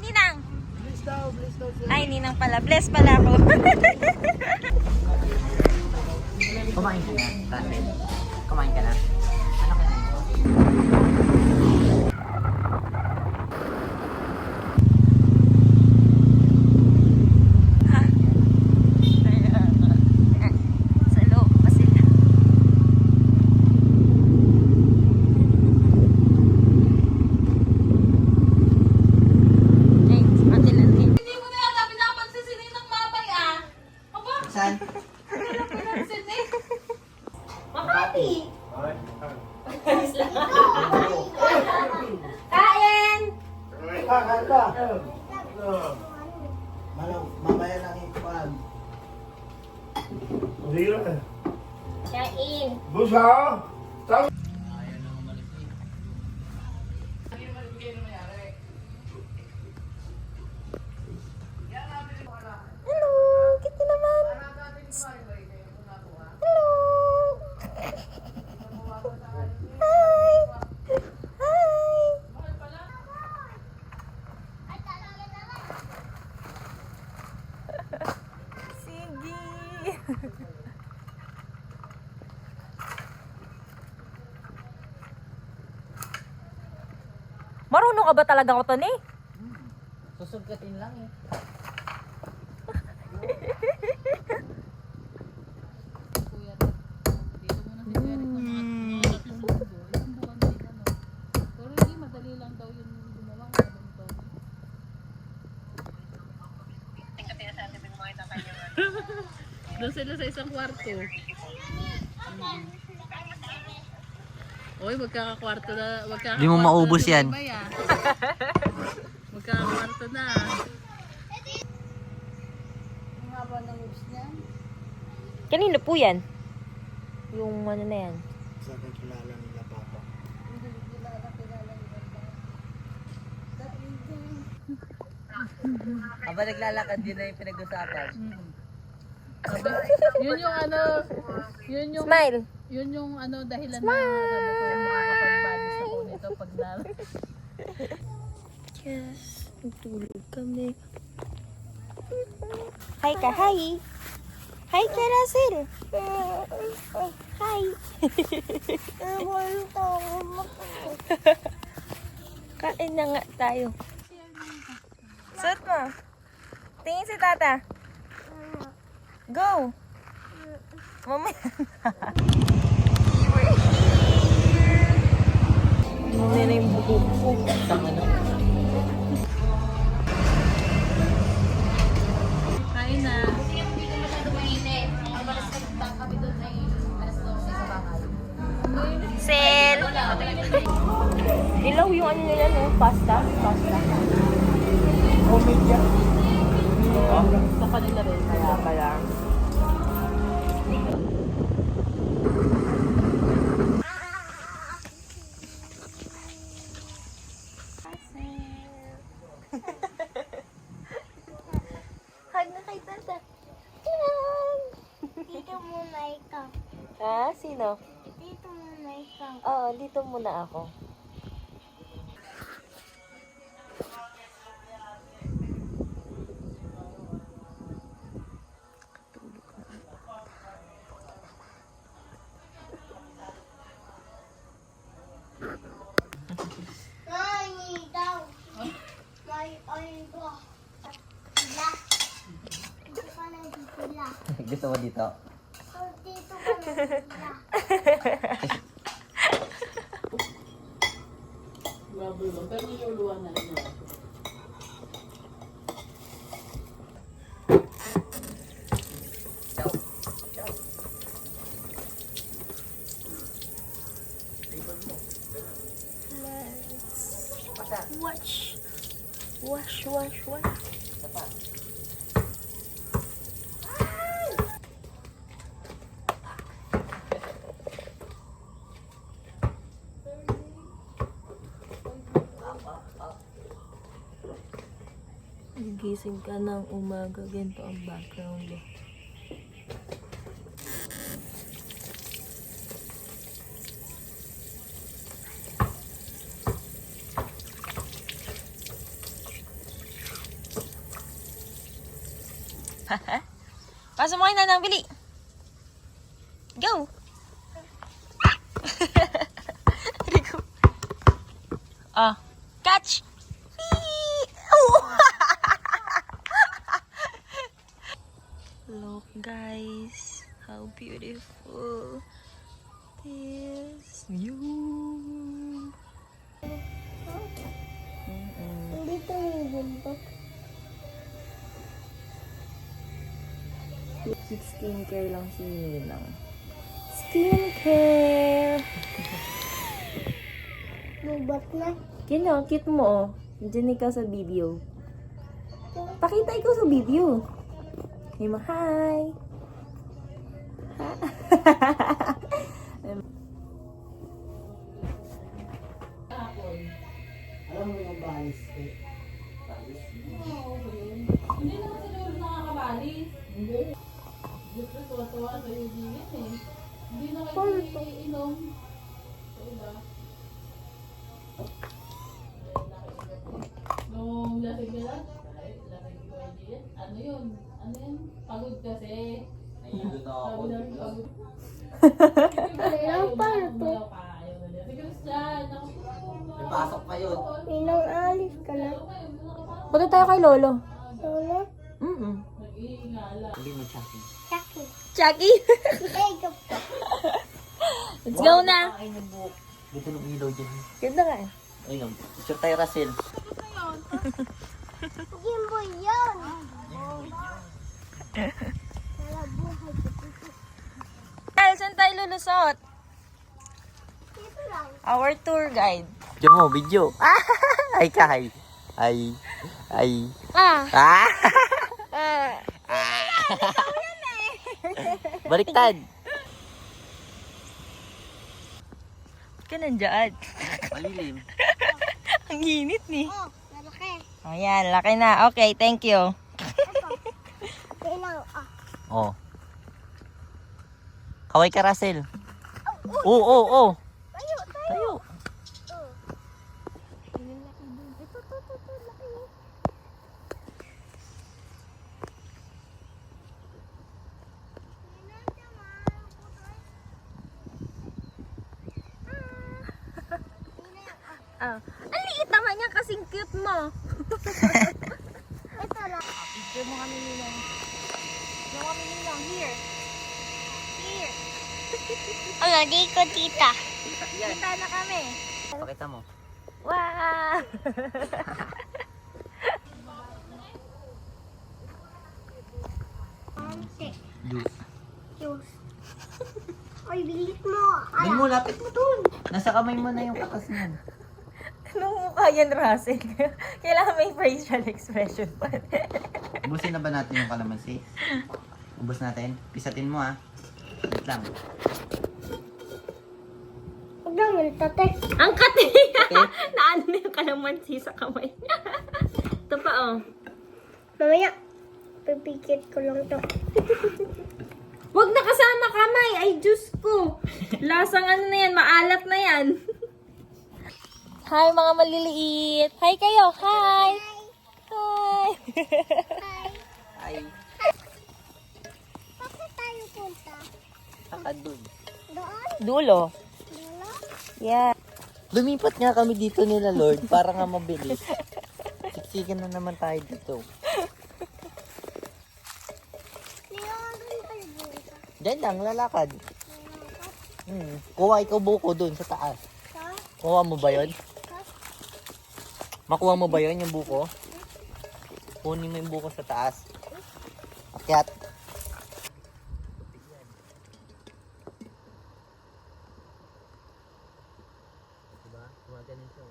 Ninang! Bless daw, sir. Ay, Ninang pala. Bless pala ako. Kumain ka na, Rasen. Kumain ka na. Ano ka na? Sa loob pa sila. Hindi mo na yata pinapansin si Ninang Mabay ah. Aba, Saan? pinansin eh. Makati. Kain! Kanta. Mamaya lang ipan. Kain. Busa! Hello! Kita naman! Hello! Hi! Hi! Sige! Marunong ka ba talaga ko to ni? Susugkatin lang eh. Dito muna si Eric ng mga tatlong linggo. Isang buwan din ano. Pero hindi, madali lang daw yung gumawa ng ganito. Doon sila sa isang kwarto. Oy, magkakakwarto na. Di mo maubos yan. Magkakakwarto na. Kanino po yan? Yung ano na yan? Sa kilala nila, Papa. Aba naglalakad yun na yung pinag-usapan. Yun yung ano, yun yung Smile! yun yung ano dahilan na sabi ko makakapag-balis ako nito pag na. Yes, natulog kami. Hi ka, hi! Hi ka, Russell! Hi! Kain na nga tayo. Suot mo. Tingin si tata. Go! Mamaya na. Mamaya na yung buhok ko. Kain na. Sel! Ilaw yung ano nila, no? Pasta. Pasta. Sa kanila rin. Kaya pala. Hug na kay tata. Dito muna ikaw. Ah, sino? Dito muna ikaw. Oo, dito muna ako. Ay, daw. May ba? Sila. Dito ka na dito la. Gusto mo dito? Oh, dito ka na dito la. Grabe lang. Pero niluluwan na rin. Wash. Wash, wash, wash. Gising ka ng umaga, ganito ang background eh. Pasok mo kayo na ng bili. Go! Rico. Ah, catch! Whee! Oh! Look guys, how beautiful this view. Hindi ito yung bundok. Skincare lang si Ninang. Skincare! Lubat na. Kino, cute mo oh. Diyan ikaw sa video. Pakita ikaw sa video. Hey mo, hi! Alam mo yung balis eh. Hindi naman sila ulit nakakabalis. Hindi. Diyos ko, tuwa-tuwa sa iyo din eh. Hindi na kayo iinom. Sa iba. Nung lasing ka lang, ay, lasing ko din. Ano yun? Ano yun? Pagod kasi. Sabi namin pagod. Ayaw pa ito. Ayaw na niya. Si Christian, ako May pasok pa yun. Inang alis ka na. Punta tayo kay Lolo. Lolo? nag-iingala. Hindi mo chaki. Chucky. Chucky! Hey, go. Let's go na! Ay, yung buhok. Dito ng ilaw dyan. Ganda ka eh. Ayun, picture tayo, Russell. Jimbo yan. Nalabuhay ko dito. Ay, saan tayo lulusot? Dito lang. Our tour guide. Diyan mo, video. Ay, kahay. Ay. Ah! Ah! Ah! Baliktad. Ba't ka nandiyan? Malilim. Ang init ni. Oh, malaki. Ayan, laki na. Okay, thank you. Kailang, Oh. Kaway ka, Russell. Oo. Tayo. Tayo. Ito, laki. Ah. Ang liit naman yan kasing cute mo. Ito lang. Picture mo kami nilang. Picture mo kami nilang. Here. Here. Ano, di ko tita. Kita na kami. Pakita mo. Wow! Juice. Juice. Ay, bilit mo. Ay mo, lapit mo dun. Nasa kamay mo na yung katas niyan. Anong mukha yan, Russell? Kailangan may facial expression pa. Ubusin na ba natin yung kalamansi? Ubus natin. Pisatin mo ah. Wait lang. Huwag naman, tate. Ang kati! Okay. Naano na yung kalamansi sa kamay. Ito pa, oh. Mamaya, pipikit ko lang to. Huwag na kasama kamay! Ay, Diyos ko! Lasang ano na yan, maalat na yan. Hi, mga maliliit! Hi kayo! Hi! Hi! Ay, Bakit tayo punta? saka dun. Doon? Dulo. Dulo? Yeah. Lumipat nga kami dito nila, Lord, para nga mabilis. Siksikan na naman tayo dito. Nilagan tayo dito. Diyan lang, lalakad. Kuha ikaw buko dun sa taas. Sa? Kuha mo ba yun? Makuha mo ba yun, yung buko? Kunin mo yung buko sa taas. Akyat. Diba? Gumaganin siya.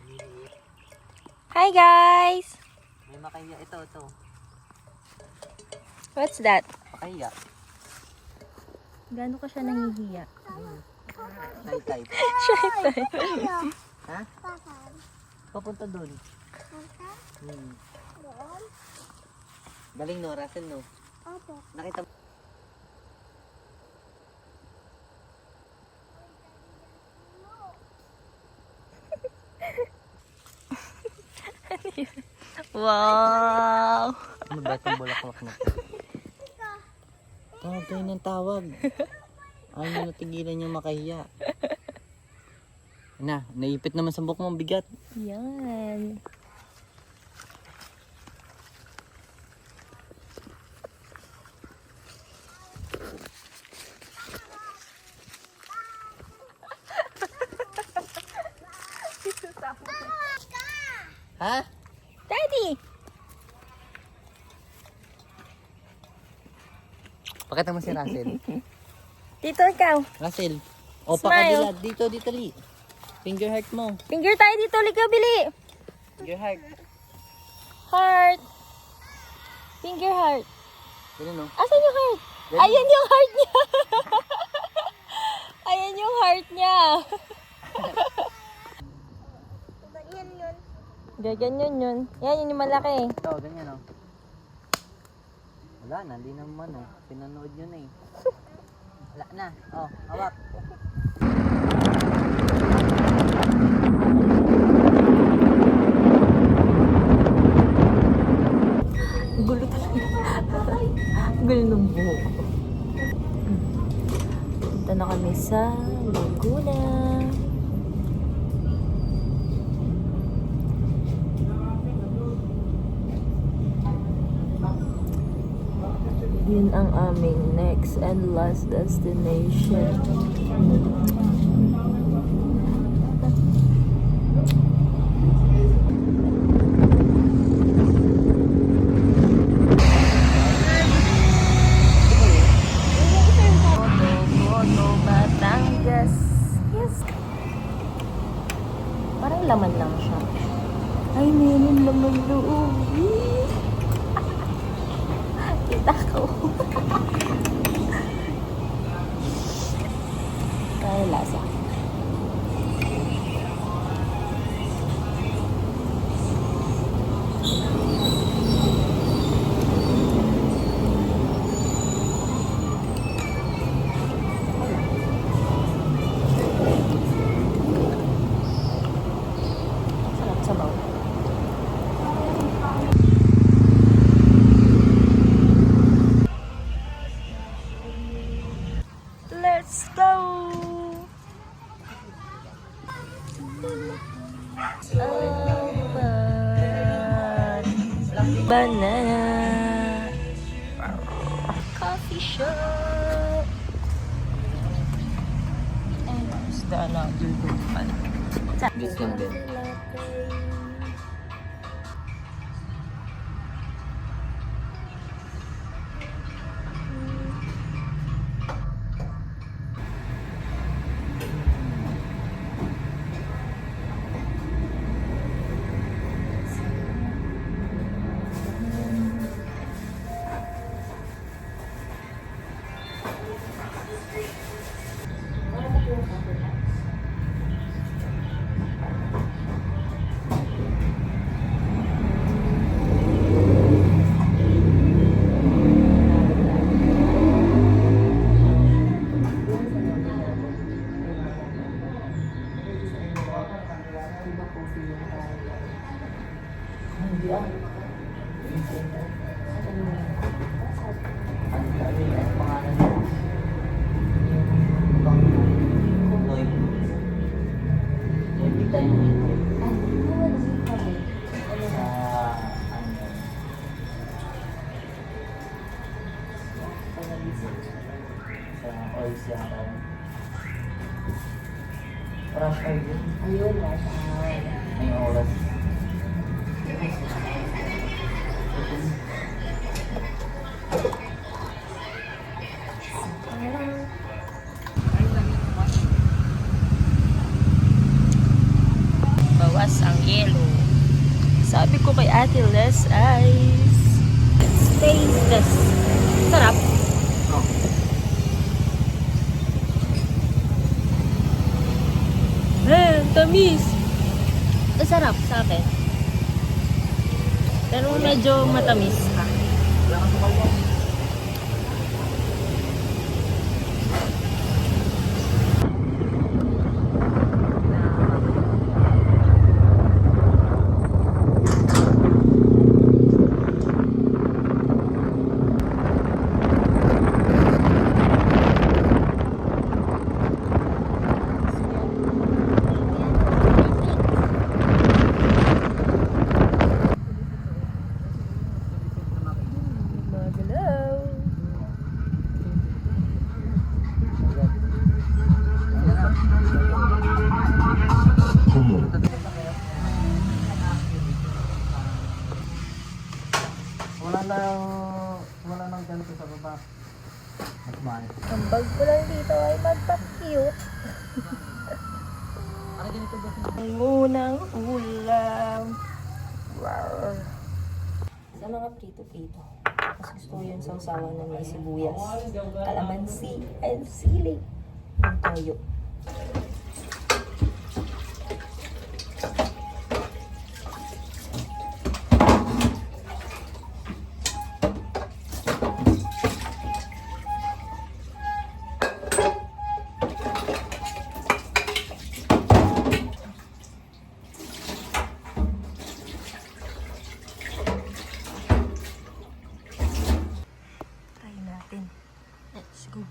Liliit. Hi, guys! May makaya. Ito. What's that? Makaya. Gano'n ka siya nangihiya? Shy type. Tayo. Ha? Saan? Papunta dun. Punta? Hmm. Doon? Galing no, Russell no? Opo. Nakita mo. Wow! Mabait ang bulaklak na to. Tawag kayo ng tawag. Ayaw nyo natigilan yung makahiya. Na, naipit naman sa buhok mo, ang bigat. Yan. Ha? Daddy! Pakita mo si Russell. Dito ikaw. Russell. O, Smile. pakadila. Dito, Li. Finger heart mo. Finger tayo dito. Lika, Bili. Finger heart. Heart. Finger heart. Ganun, no? Asan yung heart? Ganun. Ayan yung heart niya. Ayan yung heart niya. Ganyan yun. Gaganyan yun. Yan, yun yung malaki. Ito, ganyan, no? Wala na, hindi naman, no? Pinanood nyo na, eh. Wala na. Oh, hawak. Gulo Gulo ng buhok. Punta na kami sa Laguna. Yun ang aming next and last destination. Moto, Batangas. Yes. Parang laman lang siya. Ay, meron laman loob. Kita ko. Kaya lasa. Sarap sabaw. Let's go! Banana coffee shop. And there's the another one. This lang din. Rush hour yun. Ayun, rush hour. May oras. Bawas ang yelo. Sabi ko kay Ate less ice. Taste this. Sarap. Oh. Tamis. Sarap sa akin. Pero medyo matamis pa. Wala nang ganito sa baba. Mas mahal. Ang bag ko lang dito ay magpa-cute. Ano ganito ba? Ang unang ulam. Wow. Sa mga prito-prito. Mas gusto ko yung sausawan na may sibuyas, kalamansi, and sili. Yung toyo. Try natin. Let's go.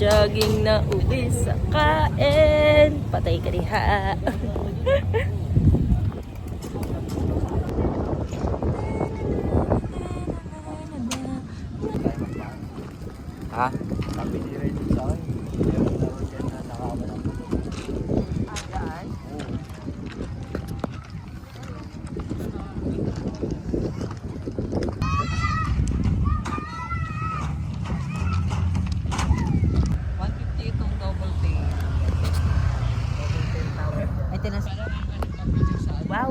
Jogging na uwi sa kain. Patay ka diha. Ha? Sabi ni Ray dun sa akin. Meron daw dyan na nakawala. Itong double pay. Ay, tinas. Wow!